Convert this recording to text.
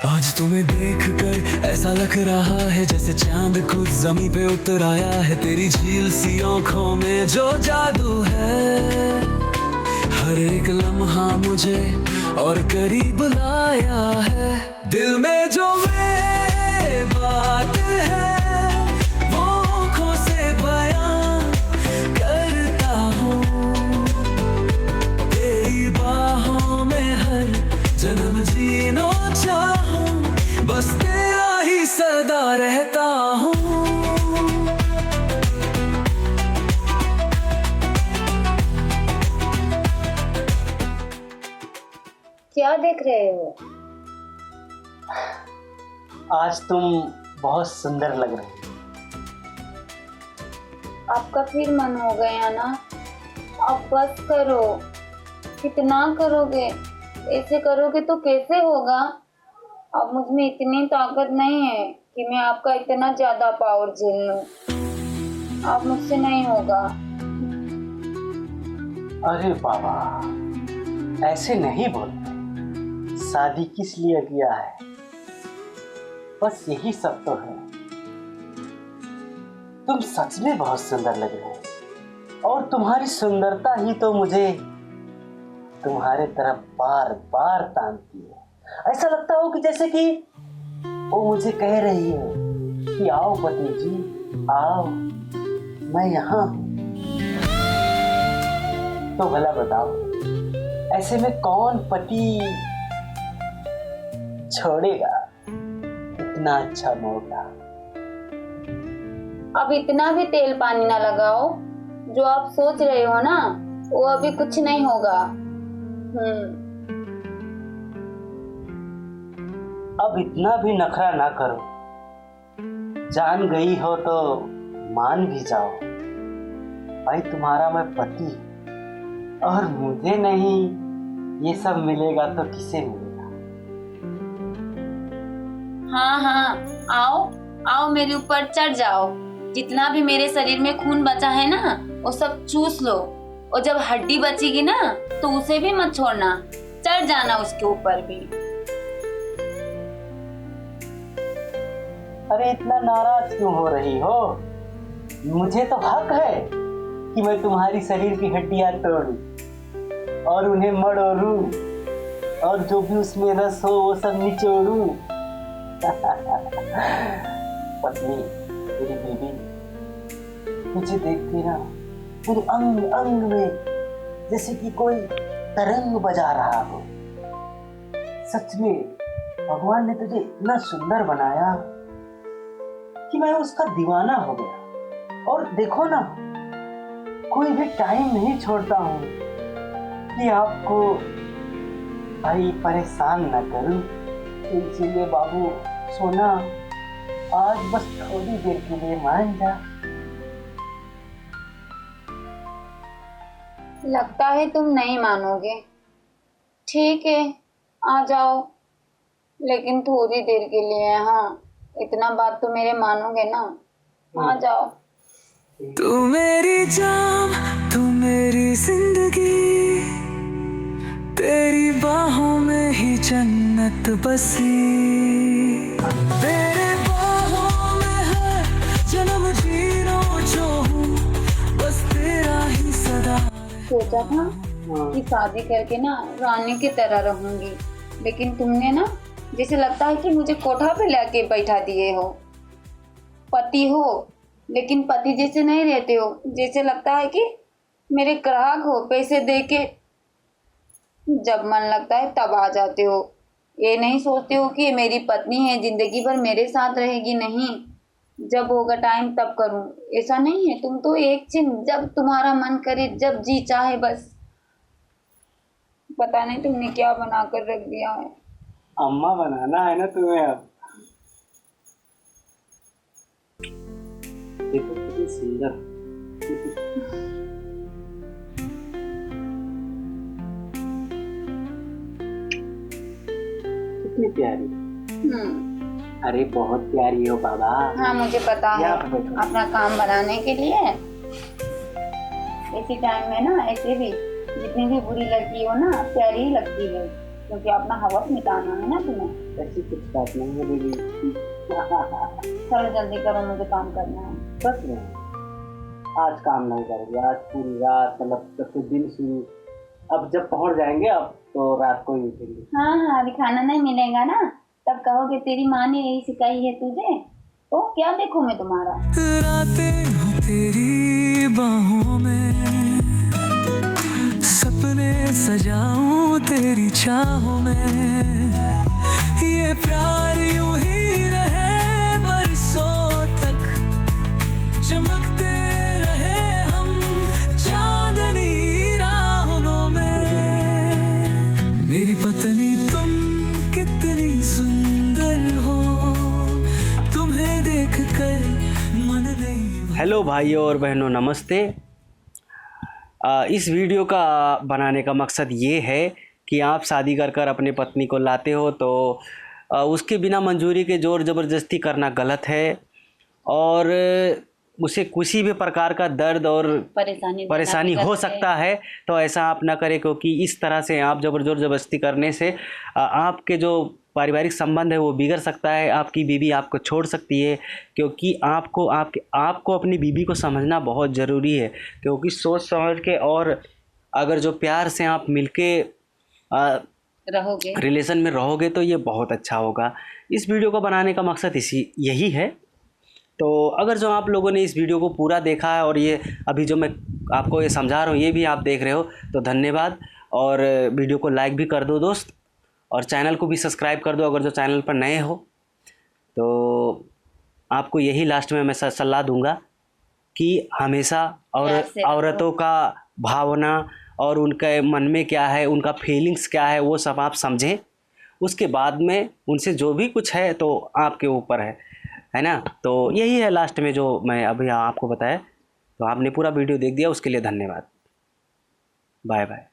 आज तुम्हें देखकर ऐसा लग रहा है जैसे चांद खुद जमीन पे उतर आया है। तेरी झील सी आंखों में जो जादू है, हर एक लम्हा मुझे और करीब लाया है। दिल में जो मेरे बात है वो आँखों से बयां करता हूँ। तेरी बाहों में हर जन्म जीना चाहूं, बस तेरा ही सदा रहता हूँ। क्या देख रहे हो? आज तुम बहुत सुंदर लग रही हो। आपका फिर मन हो गया ना? अब बस करो। कितना करोगे? ऐसे करोगे तो कैसे होगा? अब मुझ में इतनी ताकत नहीं है कि मैं आपका इतना ज्यादा पावर झेल लूं। अब मुझसे नहीं होगा। अरे बाबा, ऐसे नहीं बोलते। शादी किस लिए किया है? बस यही सब तो है। तुम सच में बहुत सुंदर लग रहे हो और तुम्हारी सुंदरता ही तो मुझे तुम्हारे तरफ बार बार तानती है। ऐसा लगता हो कि जैसे कि वो मुझे कह रही है कि आओ पति जी, आओ, मैं यहाँ हूँ। तो भला बताओ, ऐसे में कौन पति छोड़ेगा इतना अच्छा मौका? अब इतना भी तेल पानी ना लगाओ। जो आप सोच रहे हो ना, वो अभी कुछ नहीं होगा। अब इतना भी नखरा ना करो। जान गई हो तो मान भी जाओ। भाई, तुम्हारा मैं पति, और मुझे नहीं ये सब मिलेगा तो किसे मिलेगा? हाँ हाँ, आओ आओ, मेरे ऊपर चढ़ जाओ। जितना भी मेरे शरीर में खून बचा है ना, वो सब चूस लो। और जब हड्डी बचेगी ना, तो उसे भी मत छोड़ना, चढ़ जाना उसके ऊपर भी। अरे इतना नाराज क्यों हो रही हो? मुझे तो हक है कि मैं तुम्हारी शरीर की हड्डियां तोड़ूं और उन्हें मड़ोड़ूं और जो भी उसमें रस हो वो सब निचोड़ूं। पत्नी, मेरी बीवी, मुझे देखती ना, मेरे अंग अंग में जैसे कि कोई तरंग बजा रहा हो। सच में भगवान ने तुझे इतना सुंदर बनाया कि मैं उसका दीवाना हो गया। और देखो ना, कोई भी टाइम नहीं छोड़ता हूँ कि आपको भाई परेशान न करूं। इसीलिए बाबू सोना, आज बस थोड़ी देर के लिए मान जा। लगता है तुम नहीं मानोगे। ठीक है, आ जाओ, लेकिन थोड़ी देर के लिए। हाँ, इतना बात तो मेरे मानोगे ना? आ जाओ। तू मेरी जान, तू मेरी जिंदगी, तेरी बाहों में ही जन्नत बसी। तेरे बाहों में है जन्म जीना चाहूं, बस तेरा ही सदा। सोचा था कि शादी करके ना रानी की तरह रहूंगी, लेकिन तुमने ना, जैसे लगता है कि मुझे कोठा पे लाके बैठा दिए हो। पति हो, लेकिन पति जैसे नहीं रहते हो। जैसे लगता है कि मेरे ग्राहक हो, पैसे दे के जब मन लगता है तब आ जाते हो। ये नहीं सोचते हो कि मेरी पत्नी है, जिंदगी भर मेरे साथ रहेगी। नहीं, जब होगा टाइम तब करूं। ऐसा नहीं है। तुम तो एक चिन, जब तुम्हारा मन करे, जब जी चाहे, बस। पता नहीं तुमने क्या बना कर रख दिया है। अम्मा बनाना है ना तुम्हें अब। देखो कितनी सुंदर। कितनी प्यारी। अरे बहुत प्यारी हो बाबा। हाँ, मुझे पता है। अपना काम बनाने के लिए इसी टाइम में ना, ऐसे भी जितनी भी बुरी लड़की हो ना, प्यारी ही लगती है। क्योंकि अपना हवस मिटाना है ना तुम्हें। ऐसी कुछ बात नहीं है बेबी। चलो जल्दी करो, मुझे काम करना है। सच में आज काम नहीं करेंगे, आज पूरी रात, मतलब जब से दिन शुरू, अब जब पहुंच जाएंगे अब तो रात को ही उठेंगे। हाँ हाँ, अभी खाना नहीं मिलेगा ना, तब कहोगे तेरी माँ ने यही सिखाई है तुझे, तो क्या देखूं मैं तुम्हारा। रातें हो तेरी बाहों में, सपने सजाऊं तेरी चाहों में, ये प्यार यूं ही रहे बरसों तक, चमकते रहे हम चांदनी राहों में। मेरी पत्नी तुम कितनी सुंदर हो, तुम्हें देख कर मन नहीं। हेलो भाइयों और बहनों, नमस्ते। इस वीडियो का बनाने का मकसद ये है कि आप शादी कर कर अपनी पत्नी को लाते हो तो उसके बिना मंजूरी के ज़ोर ज़बरदस्ती करना गलत है, और उसे किसी भी प्रकार का दर्द और परेशानी हो सकता है, तो ऐसा आप ना करें, क्योंकि इस तरह से आप ज़ोर ज़बरदस्ती करने से आपके जो पारिवारिक संबंध है वो बिगड़ सकता है, आपकी बीवी आपको छोड़ सकती है। क्योंकि आपको अपनी बीवी को समझना बहुत ज़रूरी है, क्योंकि सोच समझ के, और अगर जो प्यार से आप मिलके रहोगे, रिलेशन में रहोगे तो ये बहुत अच्छा होगा। इस वीडियो को बनाने का मकसद यही है। तो अगर जो आप लोगों ने इस वीडियो को पूरा देखा है और ये अभी जो मैं आपको ये समझा रहा हूँ ये भी आप देख रहे हो, तो धन्यवाद। और वीडियो को लाइक भी कर दो दोस्त, और चैनल को भी सब्सक्राइब कर दो अगर जो चैनल पर नए हो। तो आपको यही लास्ट में मैं सलाह दूंगा कि हमेशा औरतों का भावना और उनके मन में क्या है, उनका फीलिंग्स क्या है, वो सब आप समझें। उसके बाद में उनसे जो भी कुछ है तो आपके ऊपर है ना। तो यही है लास्ट में जो मैं अभी आपको बताया। तो आपने पूरा वीडियो देख दिया, उसके लिए धन्यवाद। Bye bye.